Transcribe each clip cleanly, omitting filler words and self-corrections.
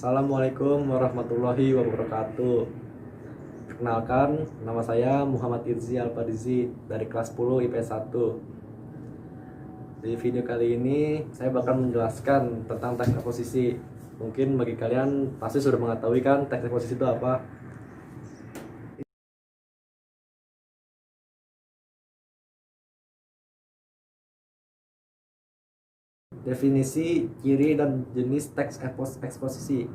Assalamualaikum warahmatullahi wabarakatuh. Perkenalkan, nama saya Muhammad Irzi Alfadizi dari kelas 10 IPS 1. Di video kali ini saya bakal menjelaskan tentang teks eksposisi. Mungkin bagi kalian pasti sudah mengetahui kan teks eksposisi itu apa. Definisi, ciri, dan jenis teks eksposisi.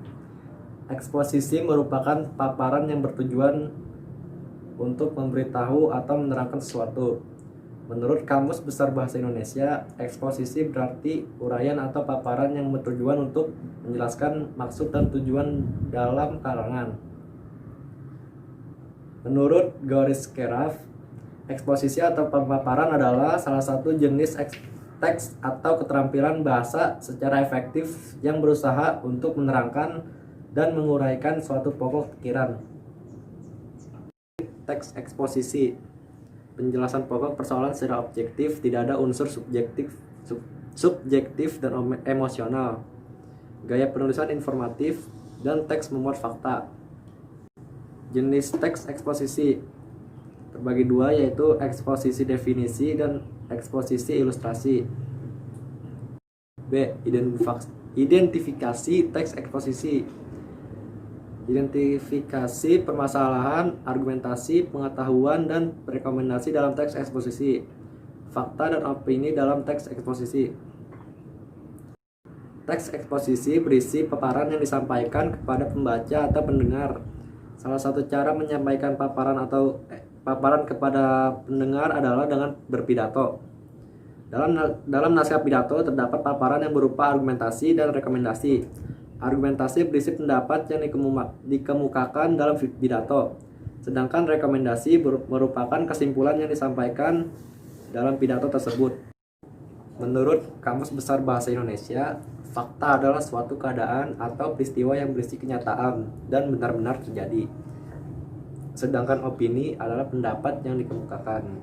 Eksposisi merupakan paparan yang bertujuan untuk memberitahu atau menerangkan sesuatu. Menurut Kamus Besar Bahasa Indonesia, eksposisi berarti uraian atau paparan yang bertujuan untuk menjelaskan maksud dan tujuan dalam karangan. Menurut Goris Keraf, eksposisi atau pemaparan adalah salah satu jenis teks atau keterampilan bahasa secara efektif yang berusaha untuk menerangkan dan menguraikan suatu pokok pikiran. Teks eksposisi, penjelasan pokok persoalan secara objektif, tidak ada unsur subjektif dan emosional. Gaya penulisan informatif dan teks memuat fakta. Jenis teks eksposisi terbagi dua, yaitu eksposisi definisi dan eksposisi ilustrasi. B. Identifikasi teks eksposisi. Identifikasi permasalahan, argumentasi, pengetahuan, dan rekomendasi dalam teks eksposisi. Fakta dan opini dalam teks eksposisi. Teks eksposisi berisi paparan yang disampaikan kepada pembaca atau pendengar. Salah satu cara menyampaikan paparan kepada pendengar adalah dengan berpidato. Dalam naskah pidato terdapat paparan yang berupa argumentasi dan rekomendasi. Argumentasi berisi pendapat yang dikemukakan dalam pidato, sedangkan rekomendasi merupakan kesimpulan yang disampaikan dalam pidato tersebut. Menurut Kamus Besar Bahasa Indonesia, fakta adalah suatu keadaan atau peristiwa yang berisi kenyataan dan benar-benar terjadi. Sedangkan opini adalah pendapat yang dikemukakan.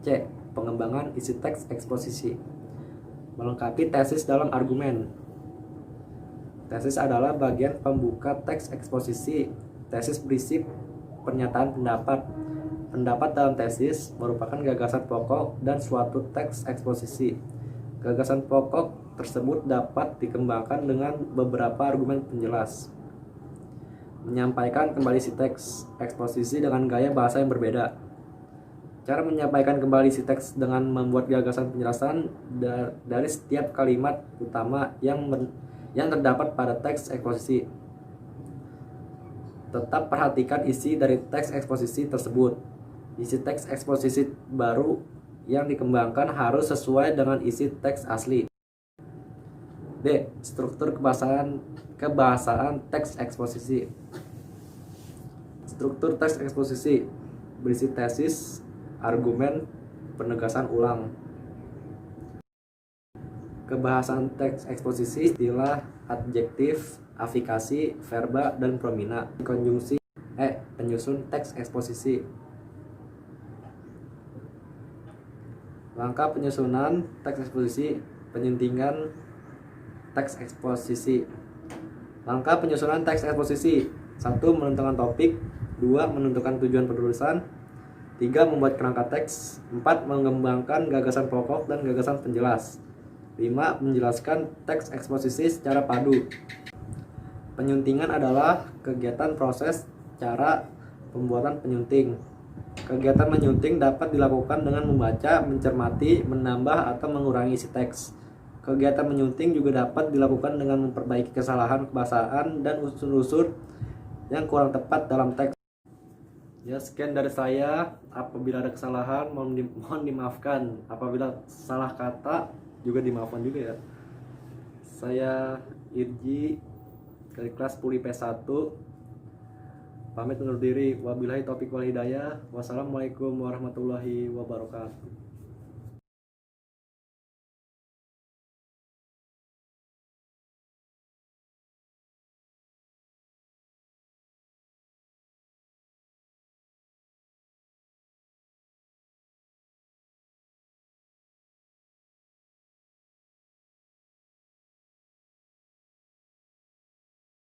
C. Pengembangan isi teks eksposisi. Melengkapi tesis dalam argumen. Tesis adalah bagian pembuka teks eksposisi. Tesis berisi pernyataan pendapat. Pendapat dalam tesis merupakan gagasan pokok dan suatu teks eksposisi. Gagasan pokok tersebut dapat dikembangkan dengan beberapa argumen penjelas. Menyampaikan kembali isi teks eksposisi dengan gaya bahasa yang berbeda. Cara menyampaikan kembali isi teks dengan membuat gagasan penjelasan dari setiap kalimat utama yang terdapat pada teks eksposisi. Tetap perhatikan isi dari teks eksposisi tersebut. Isi teks eksposisi baru yang dikembangkan harus sesuai dengan isi teks asli. D. Struktur kebahasaan teks eksposisi. Struktur teks eksposisi berisi tesis, argumen, penegasan ulang. Kebahasaan teks eksposisi, istilah, adjektif, afikasi, verba, dan promina. Konjungsi. Penyusun teks eksposisi. Langkah penyusunan teks eksposisi. Penyuntingan teks eksposisi. Langkah penyusunan teks eksposisi. 1. Menentukan topik. 2. Menentukan tujuan penulisan. 3. Membuat kerangka teks. 4. Mengembangkan gagasan pokok dan gagasan penjelas. 5. Menjelaskan teks eksposisi secara padu. Penyuntingan adalah kegiatan proses cara pembuatan penyunting. Kegiatan menyunting dapat dilakukan dengan membaca, mencermati, menambah, atau mengurangi isi teks. Kegiatan menyunting juga dapat dilakukan dengan memperbaiki kesalahan kebahasaan dan unsur-unsur yang kurang tepat dalam teks. Ya, sekian dari saya. Apabila ada kesalahan mohon dimaafkan. Apabila salah kata juga dimaafkan juga ya. Saya Irji dari kelas 10 IPS 1. Pamit undur diri. Wabillahi taufiq wal hidayah. Wassalamualaikum warahmatullahi wabarakatuh.